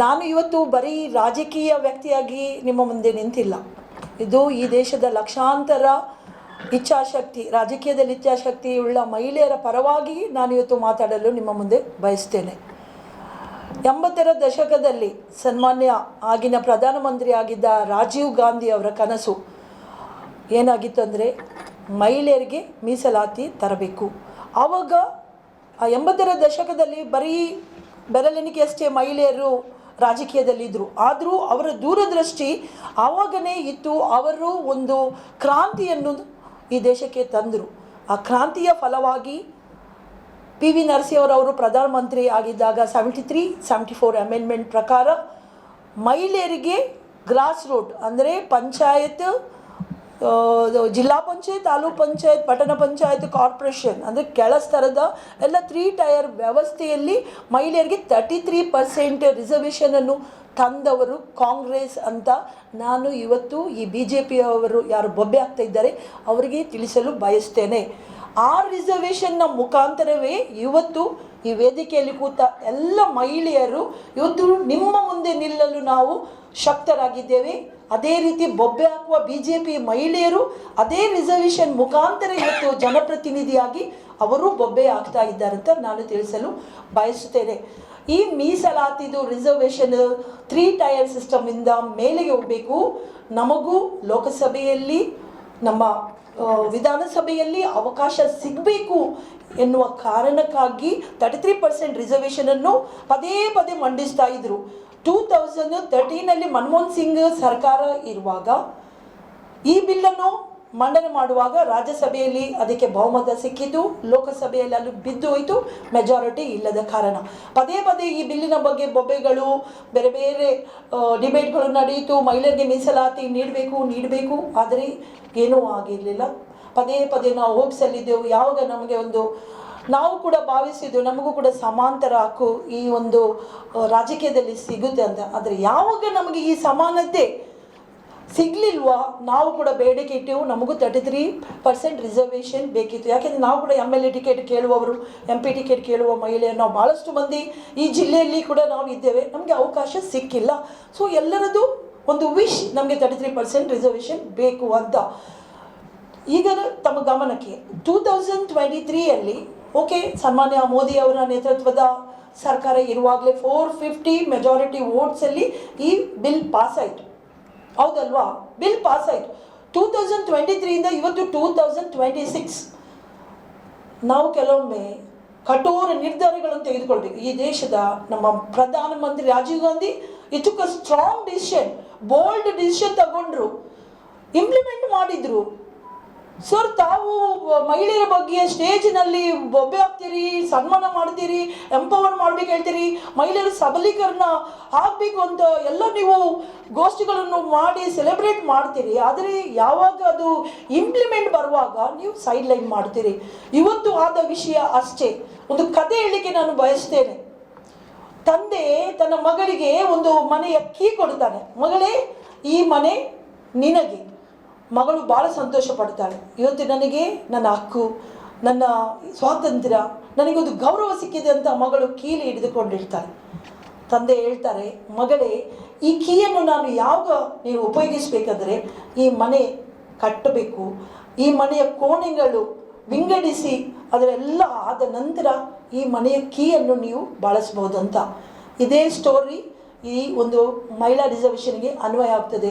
ನಾನು ಇವತ್ತು ಬರೀ ರಾಜಕೀಯ ವ್ಯಕ್ತಿಯಾಗಿ ನಿಮ್ಮ ಮುಂದೆ ನಿಂತಿಲ್ಲ. ಇದು ಈ ದೇಶದ ಲಕ್ಷಾಂತರ ಇಚ್ಛಾಶಕ್ತಿ, ರಾಜಕೀಯದಲ್ಲಿ ಇಚ್ಛಾಶಕ್ತಿ ಉಳ್ಳ ಮಹಿಳೆಯರ ಪರವಾಗಿ ನಾನು ಇವತ್ತು ಮಾತಾಡಲು ನಿಮ್ಮ ಮುಂದೆ ಬಯಸ್ತೇನೆ. 80ರ ದಶಕದಲ್ಲಿ ಸನ್ಮಾನ್ಯ ಆಗಿನ ಪ್ರಧಾನಮಂತ್ರಿ ಆಗಿದ್ದ ರಾಜೀವ್ ಗಾಂಧಿ ಅವರ ಕನಸು ಏನಾಗಿತ್ತು ಅಂದರೆ ಮಹಿಳೆಯರಿಗೆ ಮೀಸಲಾತಿ ತರಬೇಕು. ಆವಾಗ ಆ 80ರ ದಶಕದಲ್ಲಿ ಬರೀ ಬೆರಳೆಣಿಕೆಯಷ್ಟೇ ಮಹಿಳೆಯರು ರಾಜಕೀಯದಲ್ಲಿದ್ದರು. ಆದರೂ ಅವರ ದೂರದೃಷ್ಟಿ ಆವಾಗನೇ ಇತ್ತು. ಅವರು ಒಂದು ಕ್ರಾಂತಿಯನ್ನು ಈ ದೇಶಕ್ಕೆ ತಂದರು. ಆ ಕ್ರಾಂತಿಯ ಫಲವಾಗಿ PV ನರಸಿಂಹರವರು ಪ್ರಧಾನಮಂತ್ರಿ ಆಗಿದ್ದಾಗ 73-74 ಅಮೆಂಡ್ಮೆಂಟ್ ಪ್ರಕಾರ ಮಹಿಳೆಯರಿಗೆ ಗ್ರಾಸ್ ರೂಟ್ ಅಂದರೆ ಪಂಚಾಯತ್, ಜಿಲ್ಲಾ ಪಂಚಾಯತ್, ತಾಲೂಕು ಪಂಚಾಯತ್, ಪಟ್ಟಣ ಪಂಚಾಯತ್, ಕಾರ್ಪೊರೇಷನ್ ಅಂದರೆ ಕೆಳ ಸ್ತರದ ಎಲ್ಲ 3 ಟೈರ್ ವ್ಯವಸ್ಥೆಯಲ್ಲಿ ಮಹಿಳೆಯರಿಗೆ 33% ರಿಸರ್ವೇಷನನ್ನು ತಂದವರು ಕಾಂಗ್ರೆಸ್ ಅಂತ ನಾನು ಇವತ್ತು ಈ BJP ಅವರು ಯಾರು ಬೊಬ್ಬೆ ಆಗ್ತಾ ಇದ್ದಾರೆ ಅವರಿಗೆ ತಿಳಿಸಲು ಬಯಸ್ತೇನೆ. ಆ ರಿಸರ್ವೇಷನ್ನ ಮುಖಾಂತರವೇ ಇವತ್ತು ಈ ವೇದಿಕೆಯಲ್ಲಿ ಕೂತ ಎಲ್ಲ ಮಹಿಳೆಯರು ಇವತ್ತು ನಿಮ್ಮ ಮುಂದೆ ನಿಲ್ಲಲು ನಾವು ಶಕ್ತರಾಗಿದ್ದೇವೆ. ಅದೇ ರೀತಿ ಬೊಬ್ಬೆ ಹಾಕುವ BJP ಮಹಿಳೆಯರು ಅದೇ ರಿಸರ್ವೇಷನ್ ಮುಖಾಂತರ ಇವತ್ತು ಜನಪ್ರತಿನಿಧಿಯಾಗಿ ಅವರು ಬೊಬ್ಬೆ ಆಗ್ತಾ ಇದ್ದಾರೆ ಅಂತ ನಾನು ತಿಳಿಸಲು ಬಯಸುತ್ತೇನೆ. ಈ ಮೀಸಲಾತಿದು ರಿಸರ್ವೇಷನ್ 3 ಟೈರ್ ಸಿಸ್ಟಮಿಂದ ಮೇಲೆಗೆ ಹೋಗಬೇಕು. ನಮಗೂ ಲೋಕಸಭೆಯಲ್ಲಿ ನಮ್ಮ ವಿಧಾನಸಭೆಯಲ್ಲಿ ಅವಕಾಶ ಸಿಗಬೇಕು ಎನ್ನುವ ಕಾರಣಕ್ಕಾಗಿ 33% ರಿಸರ್ವೇಷನನ್ನು ಪದೇ ಪದೇ ಮಂಡಿಸ್ತಾ ಇದ್ದರು. 2013ನಲ್ಲಿ ಮನಮೋಹನ್ ಸಿಂಗ್ ಸರ್ಕಾರ ಇರುವಾಗ ಈ ಬಿಲ್ಲನ್ನು ಮಂಡನೆ ಮಾಡುವಾಗ ರಾಜ್ಯಸಭೆಯಲ್ಲಿ ಅದಕ್ಕೆ ಬಹುಮತ ಸಿಕ್ಕಿತು, ಲೋಕಸಭೆಯಲ್ಲಿ ಅಲ್ಲಿ ಬಿದ್ದು ಹೋಯಿತು, ಮೆಜಾರಿಟಿ ಇಲ್ಲದ ಕಾರಣ. ಪದೇ ಪದೇ ಈ ಬಿಲ್ಲಿನ ಬಗ್ಗೆ ಬೊಬ್ಬೆಗಳು, ಬೇರೆ ಬೇರೆ ಡಿಬೇಟ್ಗಳು ನಡೆಯಿತು. ಮಹಿಳೆಯರಿಗೆ ಮೀಸಲಾತಿ ನೀಡಬೇಕು, ಆದರೆ ಏನೂ ಆಗಿರಲಿಲ್ಲ. ಪದೇ ಪದೇ ನಾವು ಹೋಪ್ಸಲ್ಲಿದ್ದೆವು, ಯಾವಾಗ ನಮಗೆ ಒಂದು ನಾವು ಕೂಡ ಭಾವಿಸಿದ್ದು ನಮಗೂ ಕೂಡ ಸಮಾಂತರ ಹಕ್ಕು ಈ ಒಂದು ರಾಜಕೀಯದಲ್ಲಿ ಸಿಗುತ್ತೆ ಅಂತ. ಆದರೆ ಯಾವಾಗ ನಮಗೆ ಈ ಸಮಾನತೆ ಸಿಗಲಿಲ್ವಾ ನಾವು ಕೂಡ ಬೇಡಿಕೆ ಇಟ್ಟೆವು. ನಮಗೂ 33% ರಿಸರ್ವೇಷನ್ ಬೇಕಿತ್ತು. ಯಾಕೆಂದರೆ ನಾವು ಕೂಡ MLA ಟಿಕೆಟ್ ಕೇಳುವವರು, MP ಟಿಕೆಟ್ ಕೇಳುವ ಮಹಿಳೆಯರು ನಾವು ಭಾಳಷ್ಟು ಮಂದಿ ಈ ಜಿಲ್ಲೆಯಲ್ಲಿ ಕೂಡ ನಾವು ಇದ್ದೇವೆ. ನಮಗೆ ಅವಕಾಶ ಸಿಕ್ಕಿಲ್ಲ. ಸೊ ಎಲ್ಲರದ್ದು ಒಂದು ವಿಶ್, ನಮಗೆ 33% ರಿಸರ್ವೇಷನ್ ಬೇಕು ಅಂತ. ಈಗ ತಮ್ಮ ಗಮನಕ್ಕೆ 2023ಯಲ್ಲಿ ಓಕೆ, ಸನ್ಮಾನ್ಯ ಮೋದಿ ಅವರ ನೇತೃತ್ವದ ಸರ್ಕಾರ ಇರುವಾಗಲೇ 450 ಮೆಜಾರಿಟಿ ವೋಟ್ಸಲ್ಲಿ ಈ ಬಿಲ್ ಪಾಸ್ ಆಯಿತು, ಹೌದಲ್ವಾ? ಬಿಲ್ ಪಾಸ್ ಆಯಿತು. 2023ಇಂದ ಇವತ್ತು 2026 ನಾವು ಕೆಲವೊಮ್ಮೆ ಕಠೋರ ನಿರ್ಧಾರಗಳನ್ನು ತೆಗೆದುಕೊಳ್ಬೇಕು. ಈ ದೇಶದ ನಮ್ಮ ಪ್ರಧಾನಮಂತ್ರಿ Rajiv Gandhi it a strong decision, bold decision ತಗೊಂಡ್ರು, ಇಂಪ್ಲಿಮೆಂಟ್ ಮಾಡಿದ್ರು. ಸರ್, ತಾವು ಮಹಿಳೆಯರ ಬಗ್ಗೆ ಸ್ಟೇಜಿನಲ್ಲಿ ಬೊಬ್ಬೆ ಹಾಕ್ತೀರಿ, ಸನ್ಮಾನ ಮಾಡ್ತೀರಿ, ಎಂಪವರ್ ಮಾಡ್ಬೇಕು ಹೇಳ್ತೀರಿ, ಮಹಿಳೆಯರ ಸಬಲೀಕರಣ ಆಗಬೇಕು ಅಂತ ಎಲ್ಲ ನೀವು ಗೋಷ್ಠಿಗಳನ್ನು ಮಾಡಿ ಸೆಲೆಬ್ರೇಟ್ ಮಾಡ್ತೀರಿ. ಆದರೆ ಯಾವಾಗ ಅದು ಇಂಪ್ಲಿಮೆಂಟ್ ಬರುವಾಗ ನೀವು ಸೈಡ್ ಲೈನ್ ಮಾಡ್ತೀರಿ. ಇವತ್ತು ಆದ ವಿಷಯ ಅಷ್ಟೇ. ಒಂದು ಕತೆ ಹೇಳಲಿಕ್ಕೆ ನಾನು ಬಯಸ್ತೇನೆ. ತಂದೆ ತನ್ನ ಮಗಳಿಗೆ ಒಂದು ಮನೆಯ ಕೀ ಕೊಡ್ತಾನೆ. ಮಗಳೇ, ಈ ಮನೆ ನಿನಗೆ. ಮಗಳು ಭಾಳ ಸಂತೋಷ ಪಡ್ತಾಳೆ. ಇವತ್ತು ನನಗೆ ನನ್ನ ಹಕ್ಕು, ನನ್ನ ಸ್ವಾತಂತ್ರ್ಯ, ನನಗೊಂದು ಗೌರವ ಸಿಕ್ಕಿದೆ ಅಂತ ಮಗಳು ಕೀಲಿ ಹಿಡಿದುಕೊಂಡಿರ್ತಾಳೆ. ತಂದೆ ಹೇಳ್ತಾರೆ, ಮಗಳೇ, ಈ ಕೀಯನ್ನು ನಾನು ಯಾವಾಗ ನೀನು ಉಪಯೋಗಿಸಬೇಕಾದ್ರೆ ಈ ಮನೆ ಕಟ್ಟಬೇಕು, ಈ ಮನೆಯ ಕೋಣೆಗಳು ವಿಂಗಡಿಸಿ ಅದರೆಲ್ಲ ಆದ ನಂತರ ಈ ಮನೆಯ ಕೀಯನ್ನು ನೀವು ಬಳಸ್ಬೋದು ಅಂತ. ಇದೇ ಸ್ಟೋರಿ ಈ ಒಂದು ಮಹಿಳಾ ರಿಸರ್ವೇಷನ್ಗೆ ಅನ್ವಯ ಆಗ್ತದೆ.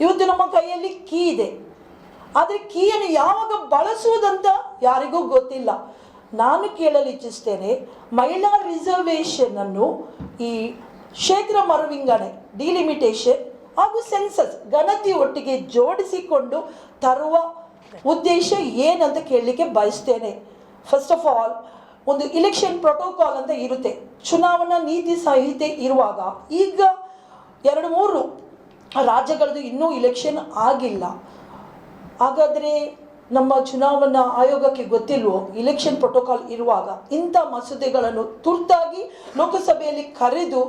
ಇವತ್ತು ನಮ್ಮ ಕೈಯಲ್ಲಿ ಕೀ ಇದೆ, ಆದರೆ ಕೀಯನ್ನು ಯಾವಾಗ ಬಳಸುವುದಂತ ಯಾರಿಗೂ ಗೊತ್ತಿಲ್ಲ. ನಾನು ಕೇಳಲು ಇಚ್ಛಿಸ್ತೇನೆ, ಮಹಿಳಾ ರಿಸರ್ವೇಷನನ್ನು ಈ ಕ್ಷೇತ್ರ ಮರುವಿಂಗಡಣೆ, ಡಿಲಿಮಿಟೇಷನ್ ಹಾಗೂ ಸೆನ್ಸಸ್ ಗಣತಿ ಒಟ್ಟಿಗೆ ಜೋಡಿಸಿಕೊಂಡು ತರುವ ಉದ್ದೇಶ ಏನಂತ ಕೇಳಲಿಕ್ಕೆ ಬಯಸ್ತೇನೆ. ಫಸ್ಟ್ ಆಫ್ ಆಲ್, ಒಂದು ಇಲೆಕ್ಷನ್ ಪ್ರೋಟೋಕಾಲ್ ಅಂತ ಇರುತ್ತೆ, ಚುನಾವಣಾ ನೀತಿ ಸಂಹಿತೆ ಇರುವಾಗ. ಈಗ 2-3 ರಾಜ್ಯಗಳದ್ದು ಇನ್ನೂ ಇಲೆಕ್ಷನ್ ಆಗಿಲ್ಲ. ಹಾಗಾದರೆ ನಮ್ಮ ಚುನಾವಣಾ ಆಯೋಗಕ್ಕೆ ಗೊತ್ತಿಲ್ವೋ ಇಲೆಕ್ಷನ್ ಪ್ರೋಟೋಕಾಲ್ ಇರುವಾಗ ಇಂಥ ಮಸೂದೆಗಳನ್ನು ತುರ್ತಾಗಿ ಲೋಕಸಭೆಯಲ್ಲಿ ಕರೆದು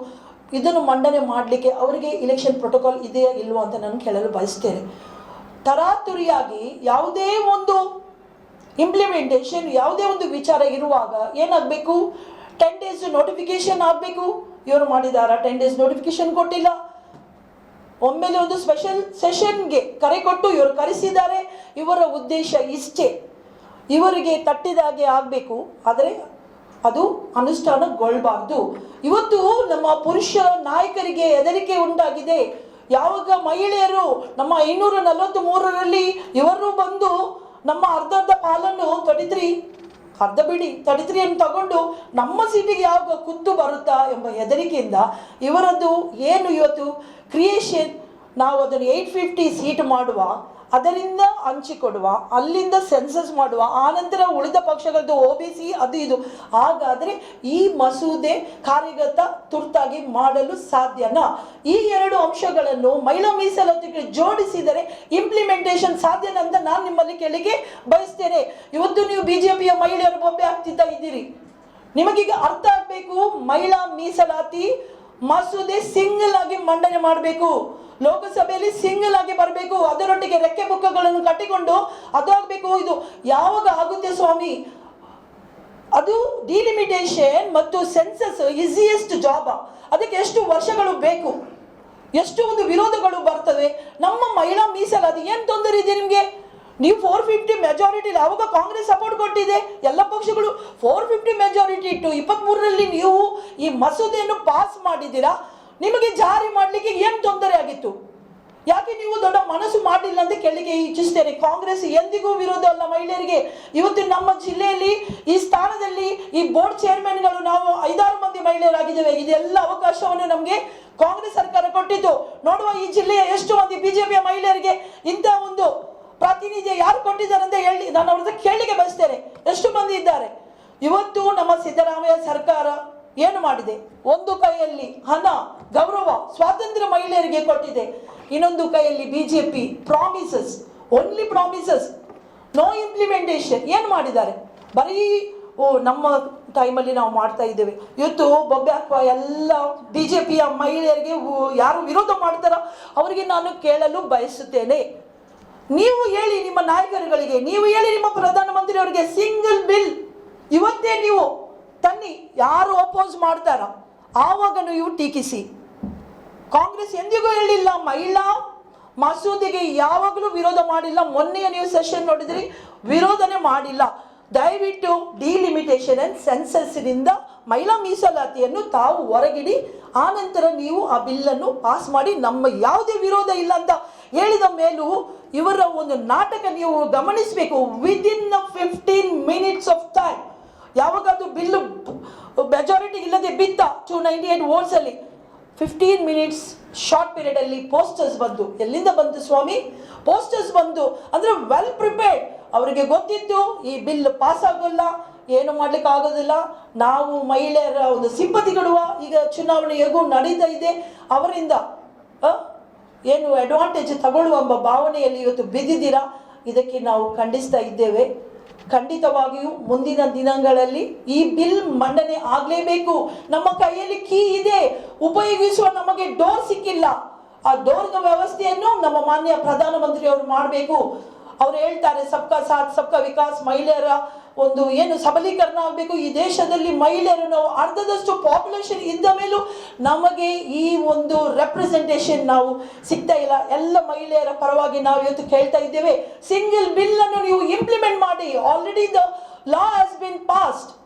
ಇದನ್ನು ಮಂಡನೆ ಮಾಡಲಿಕ್ಕೆ ಅವರಿಗೆ ಇಲೆಕ್ಷನ್ ಪ್ರೋಟೋಕಾಲ್ ಇದೆಯಾ ಇಲ್ವೋ ಅಂತ ನಾನು ಕೇಳಲು ಬಯಸ್ತೇನೆ. ತರಾತುರಿಯಾಗಿ ಯಾವುದೇ ಒಂದು ಇಂಪ್ಲಿಮೆಂಟೇಷನ್, ಯಾವುದೇ ಒಂದು ವಿಚಾರ ಇರುವಾಗ ಏನಾಗಬೇಕು, 10 days ನೋಟಿಫಿಕೇಶನ್ ಆಗಬೇಕು, ಇವರು ಮಾಡಿದಾರ? 10 days ನೋಟಿಫಿಕೇಶನ್ ಕೊಟ್ಟಿಲ್ಲ. ಒಮ್ಮೆಲೆ ಒಂದು ಸ್ಪೆಷಲ್ ಸೆಷನ್ಗೆ ಕರೆ ಕೊಟ್ಟು ಇವರು ಕರೆಸಿದ್ದಾರೆ. ಇವರ ಉದ್ದೇಶ ಇಷ್ಟೇ, ಇವರಿಗೆ ತಟ್ಟಿದಾಗೆ ಆಗಬೇಕು, ಆದರೆ ಅದು ಅನುಷ್ಠಾನಗೊಳ್ಳಬಾರ್ದು. ಇವತ್ತು ನಮ್ಮ ಪುರುಷ ನಾಯಕರಿಗೆ ಹೆದರಿಕೆ ಉಂಟಾಗಿದೆ. ಯಾವಾಗ ಮಹಿಳೆಯರು ನಮ್ಮ 543ರಲ್ಲಿ ಇವರು ಬಂದು ನಮ್ಮ ಅರ್ಧ ಪಾಲನ್ನು 33 ಅರ್ಧ ಬಿಡಿ 33 ಅನ್ನು ತಗೊಂಡು ನಮ್ಮ ಸೀಟಿಗೆ ಯಾವಾಗ ಕುದ್ದು ಬರುತ್ತಾ ಎಂಬ ಹೆದರಿಕೆಯಿಂದ ಇವರದ್ದು ಏನು ಇವತ್ತು ಕ್ರಿಯೇಷನ್, ನಾವು ಅದನ್ನು 850 ಸೀಟ್ ಮಾಡುವ, ಅದರಿಂದ ಹಂಚಿಕೊಡುವ, ಅಲ್ಲಿಂದ ಸೆನ್ಸಸ್ ಮಾಡುವ, ಆನಂತರ ಉಳಿದ ಪಕ್ಷಗಳದ್ದು OBC ಅದು ಇದು. ಹಾಗಾದರೆ ಈ ಮಸೂದೆ ಕಾರ್ಯಗತ ತುರ್ತಾಗಿ ಮಾಡಲು ಸಾಧ್ಯನಾ? ಈ 2 ಅಂಶಗಳನ್ನು ಮಹಿಳಾ ಮೀಸಲಾತಿಗೆ ಜೋಡಿಸಿದರೆ ಇಂಪ್ಲಿಮೆಂಟೇಷನ್ ಸಾಧ್ಯನಾ ಅಂತ ನಾನು ನಿಮ್ಮಲ್ಲಿ ಕೇಳಿಕೆ ಬಯಸ್ತೇನೆ. ಇವತ್ತು ನೀವು BJPಯ ಮಹಿಳೆಯರು ಬೊಬ್ಬೆ ಆಗ್ತಿದ್ದ ಇದ್ದೀರಿ. ನಿಮಗೀಗ ಅರ್ಥ ಆಗಬೇಕು, ಮಹಿಳಾ ಮೀಸಲಾತಿ ಮಸೂದೆ ಸಿಂಗಲ್ ಆಗಿ ಮಂಡನೆ ಮಾಡಬೇಕು, ಲೋಕಸಭೆಯಲ್ಲಿ ಸಿಂಗಲ್ ಆಗಿ ಬರಬೇಕು, ಅದರೊಟ್ಟಿಗೆ ರೆಕ್ಕೆ ಬುಕ್ಕಗಳನ್ನು ಕಟ್ಟಿಕೊಂಡು ಅದಾಗಬೇಕು. ಇದು ಯಾವಾಗ ಆಗುತ್ತೆ ಸ್ವಾಮಿ? ಅದು ಡಿಲಿಮಿಟೇಷನ್ ಮತ್ತು ಸೆನ್ಸಸ್ ಈಸಿಯೆಸ್ಟ್ ಜಾಬ್. ಅದಕ್ಕೆ ಎಷ್ಟು ವರ್ಷಗಳು ಬೇಕು, ಎಷ್ಟು ಒಂದು ವಿರೋಧಗಳು ಬರ್ತವೆ. ನಮ್ಮ ಮಹಿಳಾ ಮೀಸಲಾತಿ ಏನು ತೊಂದರೆ ಇದೆ ನಿಮಗೆ? ನೀವು 450 ಮೆಜಾರಿಟಿ, ಯಾವಾಗ ಕಾಂಗ್ರೆಸ್ ಸಪೋರ್ಟ್ ಕೊಟ್ಟಿದೆ, ಎಲ್ಲ ಪಕ್ಷಗಳು 450 ಮೆಜಾರಿಟಿ ಇಟ್ಟು 23ರಲ್ಲಿ ನೀವು ಈ ಮಸೂದೆಯನ್ನು ಪಾಸ್ ಮಾಡಿದ್ದೀರಾ. ನಿಮಗೆ ಜಾರಿ ಮಾಡಲಿಕ್ಕೆ ಏನು ತೊಂದರೆ ಆಗಿತ್ತು? ಯಾಕೆ ನೀವು ದೊಡ್ಡ ಮನಸ್ಸು ಮಾಡಲಿಲ್ಲ ಅಂತ ಕೇಳಿಕೆ ಇಚ್ಛಿಸ್ತೇನೆ. ಕಾಂಗ್ರೆಸ್ ಎಂದಿಗೂ ವಿರೋಧ ಅಲ್ಲ ಮಹಿಳೆಯರಿಗೆ. ಇವತ್ತು ನಮ್ಮ ಜಿಲ್ಲೆಯಲ್ಲಿ ಈ ಸ್ಥಾನದಲ್ಲಿ ಈ ಬೋರ್ಡ್ ಚೇರ್ಮನ್ಗಳು ನಾವು 5-6 ಮಂದಿ ಮಹಿಳೆಯರಾಗಿದ್ದೇವೆ. ಇದೆಲ್ಲ ಅವಕಾಶವನ್ನು ನಮಗೆ ಕಾಂಗ್ರೆಸ್ ಸರ್ಕಾರ ಕೊಟ್ಟಿದ್ದು. ನೋಡುವ ಈ ಜಿಲ್ಲೆಯ ಎಷ್ಟು ಮಂದಿ BJPಯ ಮಹಿಳೆಯರಿಗೆ ಇಂಥ ಒಂದು ಪ್ರಾತಿನಿಧ್ಯ ಯಾರು ಕೊಟ್ಟಿದ್ದಾರೆ ಅಂತ ಹೇಳಿ ನಾನು ಅವ್ರದ್ದು ಕೇಳಿಕೆ ಬಯಸ್ತೇನೆ. ಎಷ್ಟು ಮಂದಿ ಇದ್ದಾರೆ? ಇವತ್ತು ನಮ್ಮ ಸಿದ್ದರಾಮಯ್ಯ ಸರ್ಕಾರ ಏನು ಮಾಡಿದೆ? ಒಂದು ಕೈಯಲ್ಲಿ ಹಣ, ಗೌರವ, ಸ್ವಾತಂತ್ರ್ಯ ಮಹಿಳೆಯರಿಗೆ ಕೊಟ್ಟಿದೆ, ಇನ್ನೊಂದು ಕೈಯಲ್ಲಿ BJP promises, only promises, no implementation. ಏನು ಮಾಡಿದ್ದಾರೆ? ಬರೀ ನಮ್ಮ ಟೈಮಲ್ಲಿ ನಾವು ಮಾಡ್ತಾ ಇದ್ದೇವೆ. ಇವತ್ತು ಬೊಬ್ಬೆ ಹಾಕುವ ಎಲ್ಲ BJPಯ ಮಹಿಳೆಯರಿಗೆ ಯಾರು ವಿರೋಧ ಮಾಡ್ತಾರೋ ಅವರಿಗೆ ನಾನು ಕೇಳಲು ಬಯಸುತ್ತೇನೆ. ನೀವು ಹೇಳಿ ನಿಮ್ಮ ನಾಯಕರುಗಳಿಗೆ, ನೀವು ಹೇಳಿ ನಿಮ್ಮ ಪ್ರಧಾನಮಂತ್ರಿ ಅವರಿಗೆ, ಸಿಂಗಲ್ ಬಿಲ್ ಇವತ್ತೇ ನೀವು ತನ್ನಿ. ಯಾರು ಅಪೋಸ್ ಮಾಡ್ತಾರ ಆವಾಗ ನೀವು ಟೀಕಿಸಿ. ಕಾಂಗ್ರೆಸ್ ಎಂದಿಗೂ ಹೇಳಿಲ್ಲ ಮಹಿಳಾ ಮಸೂದೆಗೆ, ಯಾವಾಗಲೂ ವಿರೋಧ ಮಾಡಿಲ್ಲ. ಮೊನ್ನೆಯ ನೀವು ಸೆಷನ್ ನೋಡಿದ್ರಿ, ವಿರೋಧನೆ ಮಾಡಿಲ್ಲ. ದಯವಿಟ್ಟು ಡಿಲಿಮಿಟೇಷನ್ ಅಂಡ್ ಸೆನ್ಸಸ್ನಿಂದ ಮಹಿಳಾ ಮೀಸಲಾತಿಯನ್ನು ತಾವು ಹೊರಗಿಡಿ, ಆನಂತರ ನೀವು ಆ ಬಿಲ್ಲನ್ನು ಪಾಸ್ ಮಾಡಿ. ನಮ್ಮ ಯಾವುದೇ ವಿರೋಧ ಇಲ್ಲ ಅಂತ ಹೇಳಿದ ಮೇಲೂ ಇವರ ಒಂದು ನಾಟಕ ನೀವು ಗಮನಿಸಬೇಕು. ವಿದಿನ್ 15 minutes ಆಫ್ ಟೈಮ್, ಯಾವಾಗ ಅದು ಬಿಲ್ಲು ಮೆಜಾರಿಟಿ ಇಲ್ಲದೆ ಬಿತ್ತ 298 votes ಅಲ್ಲಿ 15 minutes ಶಾರ್ಟ್ ಪೀರಿಯಡ್ ಅಲ್ಲಿ ಪೋಸ್ಟರ್ಸ್ ಬಂದು, ಎಲ್ಲಿಂದ ಬಂತು ಸ್ವಾಮಿ? ಪೋಸ್ಟರ್ಸ್ ಬಂದು ಅಂದ್ರೆ ವೆಲ್ ಪ್ರಿಪೇರ್ಡ್. ಅವರಿಗೆ ಗೊತ್ತಿತ್ತು ಈ ಬಿಲ್ ಪಾಸ್ ಆಗೋಲ್ಲ, ಏನು ಮಾಡ್ಲಿಕ್ಕೆ ಆಗೋದಿಲ್ಲ. ನಾವು ಮಹಿಳೆಯರ ಒಂದು ಸಿಂಪತಿ ಕೊಡುವ, ಈಗ ಚುನಾವಣೆ ಹೇಗೂ ನಡೀತಾ ಇದೆ, ಅವರಿಂದ ಏನು ಅಡ್ವಾಂಟೇಜ್ ತಗೊಳ್ಳುವ ಎಂಬ ಭಾವನೆಯಲ್ಲಿ ಇವತ್ತು ಬಿದ್ದಿದ್ದೀರಾ. ಇದಕ್ಕೆ ನಾವು ಖಂಡಿಸ್ತಾ ಇದ್ದೇವೆ. ಖಂಡಿತವಾಗಿಯೂ ಮುಂದಿನ ದಿನಗಳಲ್ಲಿ ಈ ಬಿಲ್ ಮಂಡನೆ ಆಗಲೇಬೇಕು. ನಮ್ಮ ಕೈಯಲ್ಲಿ ಕೀ ಇದೆ, ಉಪಯೋಗಿಸುವ ನಮಗೆ ಡೋರ್ ಸಿಕ್ಕಿಲ್ಲ. ಆ ಡೋರ್ನ ವ್ಯವಸ್ಥೆಯನ್ನು ನಮ್ಮ ಮಾನ್ಯ ಪ್ರಧಾನಮಂತ್ರಿ ಅವರು ಮಾಡಬೇಕು. ಅವ್ರು ಹೇಳ್ತಾರೆ ಸಬ್ಕಾ ಸಾಥ್ ಸಬ್ಕಾ ವಿಕಾಸ್, ಮಹಿಳೆಯರ ಒಂದು ಏನು ಸಬಲೀಕರಣ ಆಗಬೇಕು. ಈ ದೇಶದಲ್ಲಿ ಮಹಿಳೆಯರು ನಾವು ಅರ್ಧದಷ್ಟು ಪಾಪ್ಯುಲೇಷನ್ ಇದ್ದ ಮೇಲೂ ನಮಗೆ ಈ ಒಂದು ರೆಪ್ರೆಸೆಂಟೇಷನ್ ನಾವು ಸಿಗ್ತಾ ಇಲ್ಲ. ಎಲ್ಲ ಮಹಿಳೆಯರ ಪರವಾಗಿ ನಾವು ಇವತ್ತು ಕೇಳ್ತಾ ಇದ್ದೇವೆ, ಸಿಂಗಲ್ ಬಿಲ್ ಅನ್ನು ನೀವು ಇಂಪ್ಲಿಮೆಂಟ್ ಮಾಡಿ. Already the law has been passed.